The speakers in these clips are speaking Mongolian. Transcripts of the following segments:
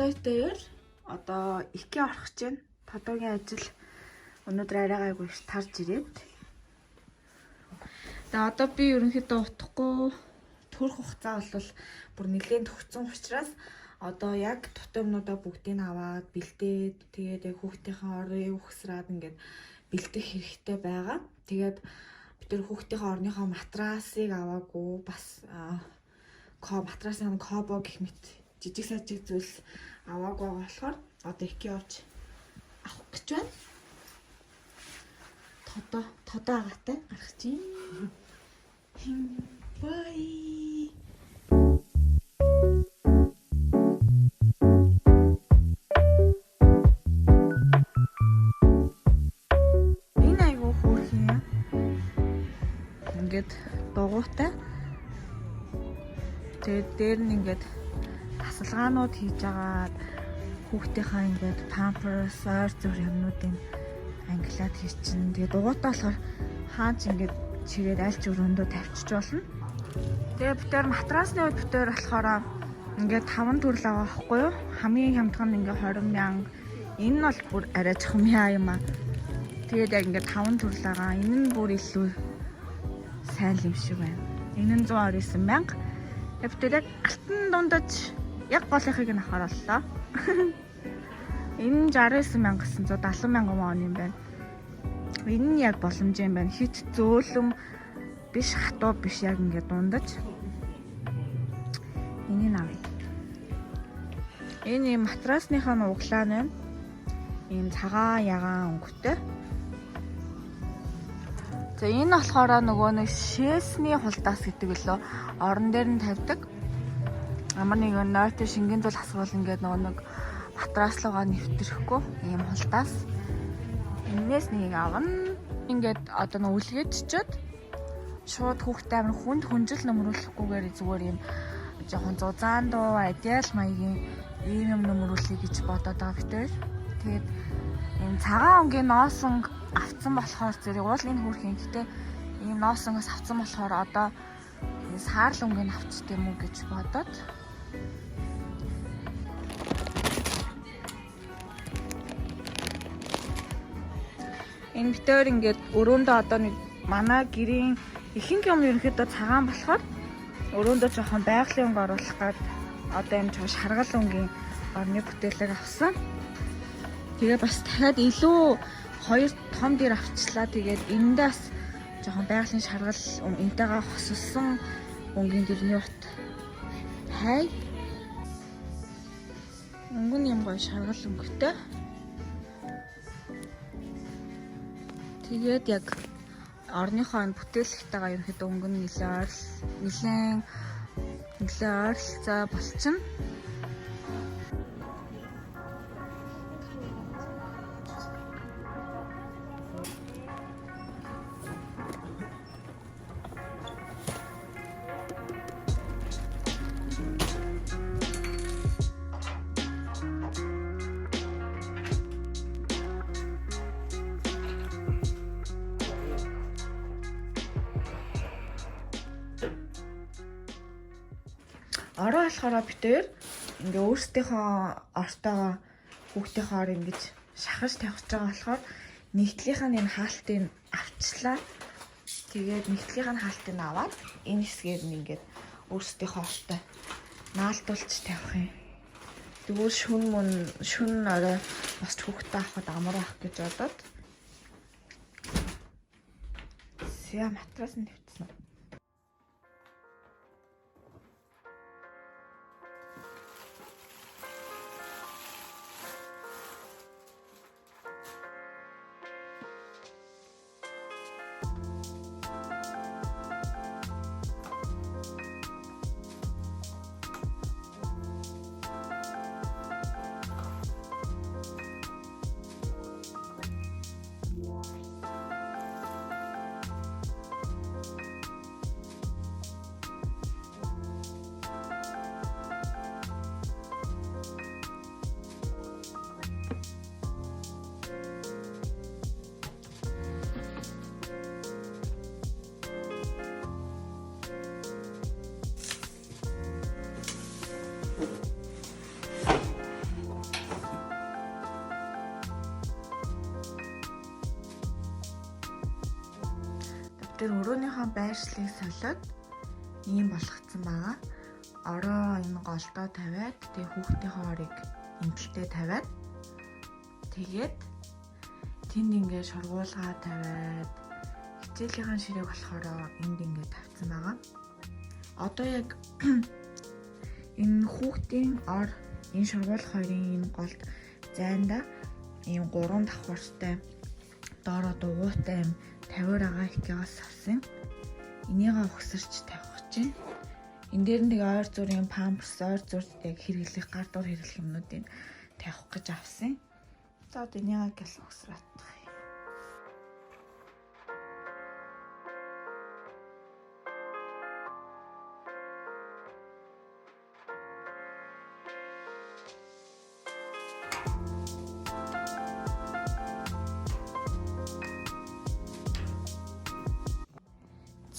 хоёр дээр одоо икea орох гэж байна. Тодогийн ажил өнөөдөр арай гайгүй тарж ирээд. Тэгээ одоо би ерөнхийдөө утахгүй төрөх хугацаа бол бүр нэлээд төгссөн учраас одоо яг тутамнуудаа бүгдийг аваад бэлдээд тэгээд яг хүүхдийнхээ орыг ухсраад ингээд бэлдэх хэрэгтэй байгаа. Тэгээд бид тэр хүүхдийнхээ орныхоо матрасыг аваагүй бас матрасын кобо гэх мэт жижиг сажиг зүйлс аваагүй болохоор одоо икea орж авах гэж байна. Тодоо агатай гарах чинь. Бай. Энэ айгуу хөөрхий юм. Ингээд дугуйтай. Тэгээд дээр нь ингээд тасалгаанууд хийж агаад хүүхдийнхаа ингээд памперс, ойр зүр юмнуудын англиад хийчин. Тэгээд дугуйтай болохоор хаач ингээд чигээд аль ч өрөөндөө тавьчих болно. Тэгээ битээр матрасны үед битээр болохоор ингээд 5 төрөл байгаа байхгүй юу? Хамгийн хямдхан нь ингээд 20,000. Энэ нь бол бүр арай жоохон юм аа. Тэгээд яг ингээд 5 төрөл байгаа. Энэ нь бүр илүү сайн юм шиг байна. Энэ нь 129,000. Тэгээд битээр яг алтан дундаж яг голынхыг нь авахар боллоо. Энэ нь 69,970,000 вон юм байна. Энэ нь яг боломж юм байна. Хит зөөлөм биш, хатуу биш, яг ингээд дундаж. Энийг авъя. Энэ матрасныхаа углаа нь ийм цагаан ягаан өнгөтэй. За энэ болохоор нөгөө нэг шээсний хулдаас гэдэг лөө орон дээр нь тавьдаг. Амар нэг нойртой шингэн зул асуул ингээд нөгөө нэг матрас руугаа нэвтрэхгүй ийм хулдаас. Энээс нэг авна. Ингээд одоо нэг үлгээд чичээд шууд хүүхдээ амар хүнд хүнжил нөмрүүлэхгүйгээр зүгээр юм жоохон зузаан дуу адиал маягийн ийм юм нөмрүүлэе гэж бодоод байгаа битээр. Тэгээд ийм цагаан өнгийн ноосонг авцсан болохоор зэрэг уул энэ хүүрхийн гэтээ ийм ноосонгоос авцсан болохоор одоо саарл өнгийг авчт юм уу гэж бодоод энэ битээр ингээд өрөөндөө одоо нэг манай гэрийн ихэнх юм ерөнхийдөө цагаан болохоор өрөөндөө жоохон байгалийн өнгө оруулах гээд одоо юм жоохон шаргал өнгийн орны бүтээлэг авсан. Тэгээ бас дахиад илүү 2 том дээр авчлаа. Тэгээд эндээс жоохон байгалийн шаргал энтэйгээ хосолсон өнгийн дэрний урт хай. Өнгө нь юм гоё шаргал өнгөтэй. Тэгээд яг орныхоо бүтээлэгтэйгээ ерөнхийдөө өнгө нь нэлээд ойролцоо болчихно. Ороо болохоор битээр ингээ өөрсдийнхөө ортойгоо хүүхдийнхээ ор ингэж шахаж тавьж байгаа болохоор нэгтлийнх нь энэ хаалтыг авчлаа. Тэгээд нэгтлийнх нь хаалтыг аваад энэ хэсгээр нь ингээд өөрсдийнхөө ортой наалдуулж тавих юм. Тэгвэл шүн орой бас хүүхдээ авахд амар байх гэж бодоод матрас нь тавьчихсан. тэр өрөөнийхөө байршлыг солиод ийм болгоцсон байгаа. Ороо энэ голдоо тавиад тэгээ хүүхдийнхээ орыг эмгэлтэй тавиад тэгээд тэнд ингээд шургуулгаа тавиад хичээлийнхэн ширээг болохоор энд ингээд тавьсан байгаа. Одоо яг энэ хүүхдийн ор энэ шургуулах хоёрын энэ голд зайнда ийм 3 давхартай доороо дугуйтай юм 50 байгаа ихгээс авсан. Энийгээ өгсөрч тавих чинь. Энэ дээр нь тэгээ ойр зүрийн памперс, ойр зүрт яг хэрэглэх, гар дур хэрэглэх юмнуудыг тавих гэж авсан. За одоо энийгээ гэл өгсрат.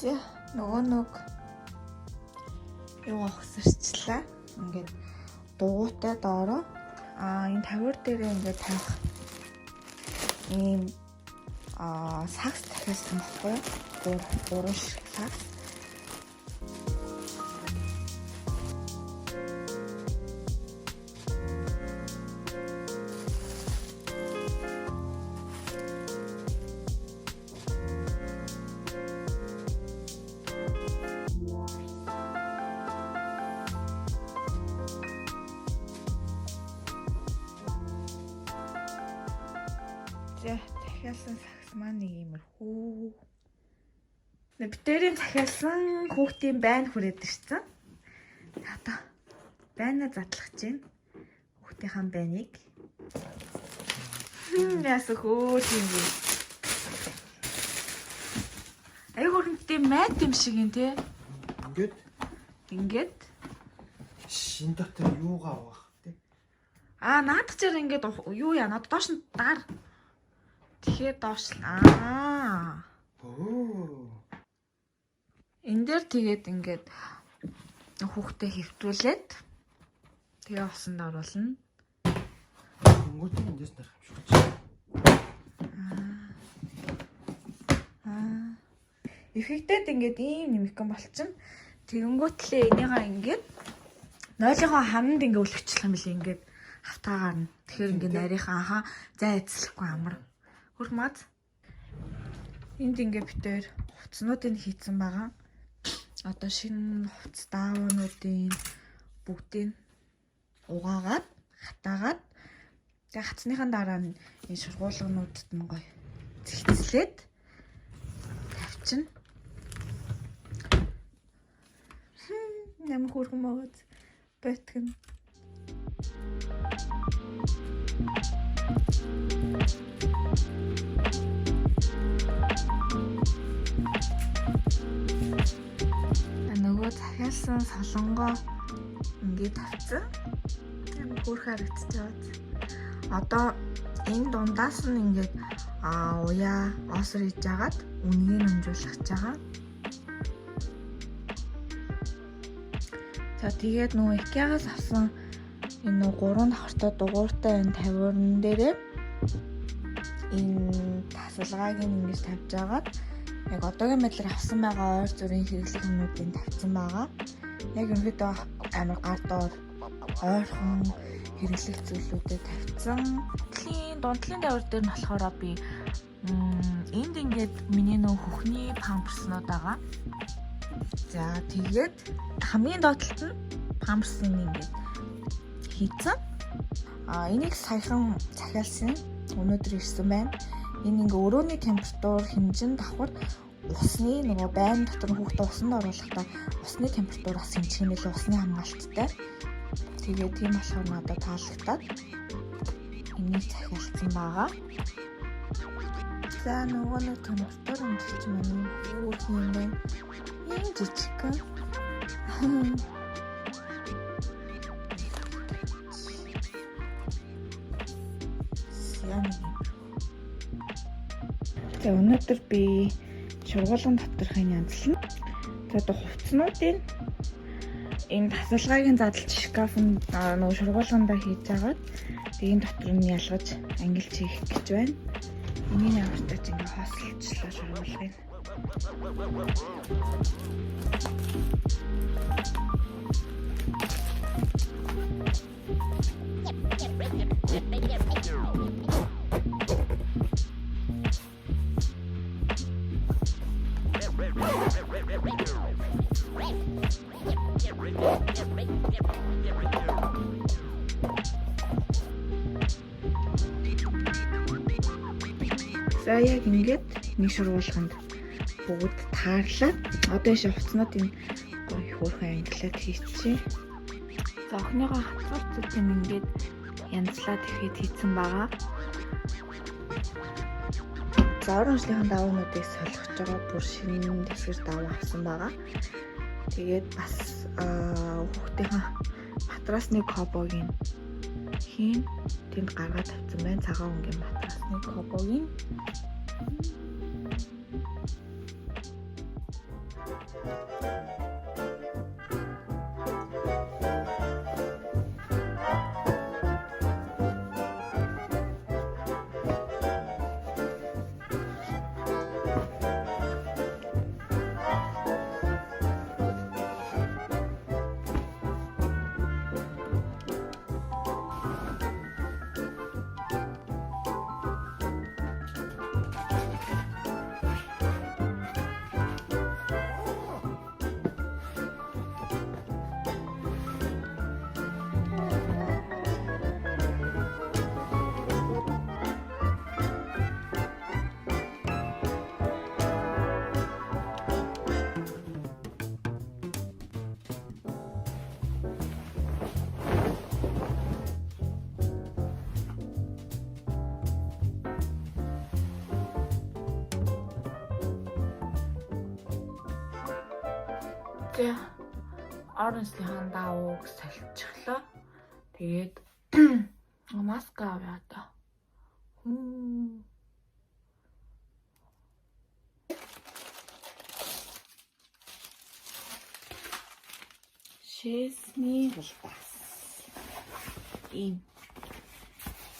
За нөгөө нүг юу өгсөрчлээ. Ингээд дугуйтай доороо энэ тавир дээр ингээд тавих ийм сакс дахиулсан баггүй юу? 3 шиг сакс. Захиалсан сакс маань нэг иймэрхүү. Битэрийн захиалсан хүүхдийн байн хүрээд ирсэн. Одоо байнаа задлах чинь хүүхдийнхээ байныг. Ясахөө тийм. Ай хөрөнтэй майд юм шиг юм те. Ингээд шин дотор юугаа авах те. Наадах чир ингээд юу яа надад доош нь дар. Тэгэхээр доош л энэ дээр тэгээд ингээд хүүхдээ хэвтүүлээд тэгээ усанд оруулна. Өнгөтэй эндээс нарах юм шиг байна. Эффектэд ингээд ийм нэмэгэн болчихно. Тэгэнгүүтлээ энийгаа ингээд нойлынхоо хамнд ингээд үлгчлэх юм билий ингээд хавтаагаар нь. Тэгэхээр ингээд нарийнхаа зай эзлэхгүй амар. Хурмад энд ингээд битээр хувцснуудыг хийцэн байгаа. Одоо шинэ хувцс даавнуудын бүгдийг угаагаад хатаагаад тэгээ хатсныхаа дараа нь энэ шургуулгынуудад нь гоё зэгцлээд тавьчихна. Нам хурган мод бэтгэн. Нөгөө захиалсан солонгоо ингээд тавьсан. Ямар хөөрхөн харагдаж байна. Одоо энэ дундаас нь ингээд уяа осор хийж агаад үнгийг өнжүүлж байгаа. За тэгээд нөгөө IKEA-гаас авсан энэ 3 давхартай дугуйтай энэ тавиурн дээрээ энэ тасалгааг ингэж тавьж агаад яг одоогийн байдлаар авсан байгаа ойр зүрийн хэрэглэх юмнуудыг тавьсан байгаа. Яг ерөнхийдөө амар гар доор ойрхон хэрэглэх зүйлүүдэд тавьсан. Дундлын давар дээр нь болохоор би энд ингээд миний нөө хөхний памперснууд байгаа. За тэгээд хамгийн доотлолт нь памперсын ингээд хийцэн. Энийг саяхан захиалсан өнөөдөр ирсэн байна. Энэ ингээ өрөөний температур хэмжин давхар усны нөгөө байн дотор хүүхдээ усанд оруулахдаа усны температураас хэмжих юм билээ, усны хамгаалттай. Тэгээд тийм болохоор надад таалагдаад энийг захиалсан байгаа. За нөгөө нэг температур хэмжиж маань юу юм бэ? Ийм жижигхэн. За өнөөдөр би шургуулган доторхын янзлан. За одоо хувцснуудын энэ тасалгааг задлж шкафнд нөгөө шургуулгандаа хийж агаад тэгээд дотор нь ялгаж ангилж хийх гэж байна. Энийг авартаж ингээ хосолчлоо шургуулгыг. За яг ингээд нэг шургуулганд бүгд таарлаад одоо яшаа хувцснуудын гоё хөөрхөн ангилаад хийчихье. За охиныгоо хатгаарцууд юм ингээд янзлаад ихэд хийцэн байгаа. За орон ажлынхаа даваануудыг солих жоо бүр шинэ дэсгэр даваа авсан байгаа. Тэгээд бас хүүхдийнхаа матрасны кобогийн хийн тэнд гаргаад тавьсан байна. Цагаан өнгийн матрасны кобогийн. Орон ажлынхаа давууг салчихлаа. Тэгээд маска авъя одоо. Шесний хулбас.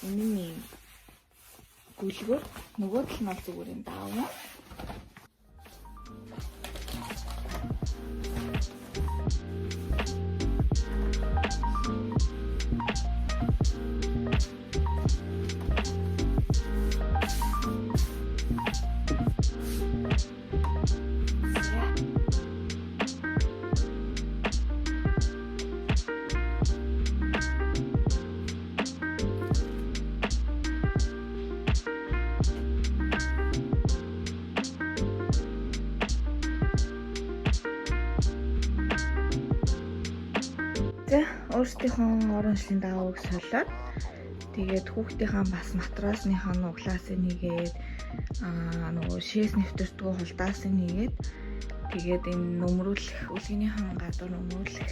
Миний гүлгөр нөгөө тал нь зүгээр юм даавна. Өөрсдийнхөө орон ажлын давууг солиод тэгээд хүүхдийнхаа бас матрасныхаа нуглаасыг нэгээд нөгөө шээс нэвтэрдгүү хулдаасыг нэгээд тэгээд энэ нөмрүүлэх үлгийнхаа гадуур нөмрүүлэх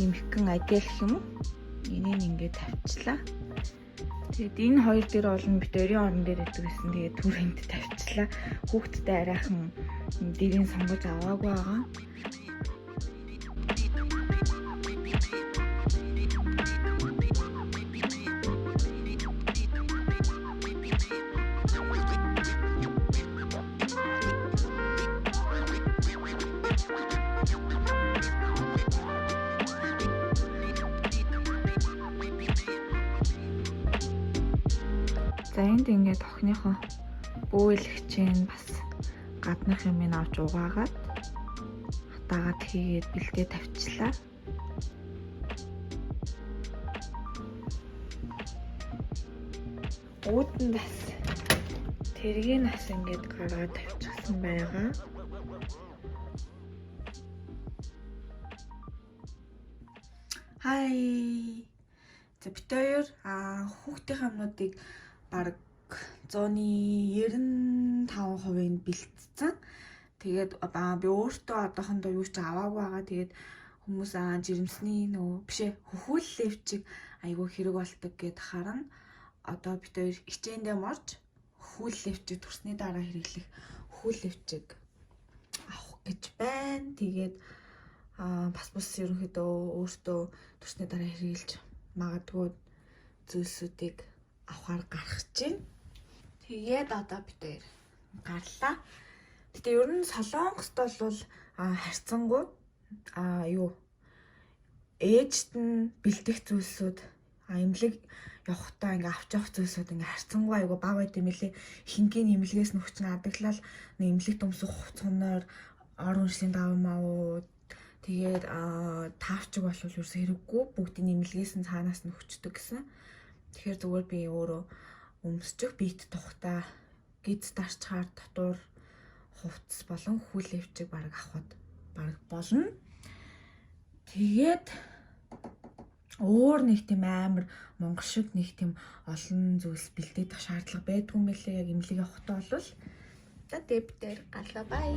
нэмхгэн адил гэх юм уу? Энийг ингээд тавьчлаа. Тэгээд энэ хоёр дээр бол бид өрийн орон дээр идэв гэсэн. Тэгээд түрээнд тавьчлаа. Хүүхдтэй арайхан дэрийн сонгож аваагүй байгаа. За энд ингээд охиныхоо бөөлөгчийн бас гаднах юм авч угаагаад хатаагаад хийгээд бэлдээ тавьчлаа. Үүдэн бас тэргийн нас ингээд гаргаад тавьчихсан байгаа. Хай. За бид хоёр хүүхдийн хамнуудыг бараг 195% бэлтцсэн. Тэгээд би өөртөө одоохондоо юу ч аваагүй байгаа. Тэгээд хүмүүс жирэмсний нөгөө бишээ хөхүүл левчиг айгүй хэрэг болдог гэд харна. Одоо бид хоёр хичээндээ морж хөхүүл левчиг төрсний дараа хэрэглэх хөхүүл левчиг авах гэж байна. Тэгээд бас ерөнхийдөө өөртөө төрсний дараа хэрэглэж магадгүй зүйлсүүдийг авахар гарах чинь. Тэгээд одоо бид хоёр гарлаа. Гэтэ ер нь Солонгост бол харьцангуй юу ээжт нь бэлдэх зүйлсүүд эмнэлэг явахдаа ингээ авч явах зүйлсүүд ингээ харьцангуй айгу бага байт юм лээ. Хингийн эмнэлгээс нөхч нь адаглал эмнэлэг төмсөх хугацаанаар орон үеийн даваа маа тэгээд таавчиг болвол ерөөс хэрэггүй бүгдийн эмнэлгээс нь цаанаас нь өгчдөг гэсэн. Тэгэхээр зүгээр би өөрөө өмсчих бит тухта гиз дарчхаар дотор хувцас болон хүлээвчиг баг авахд баг болно. Тэгээд өөр нэг тийм амар монгол шиг нэг тийм олон зүйлс бэлдээдэх шаардлага байдгүй юм билээ. Яг эмнэлэг явахдаа бол тэгээд дээр галаа бай.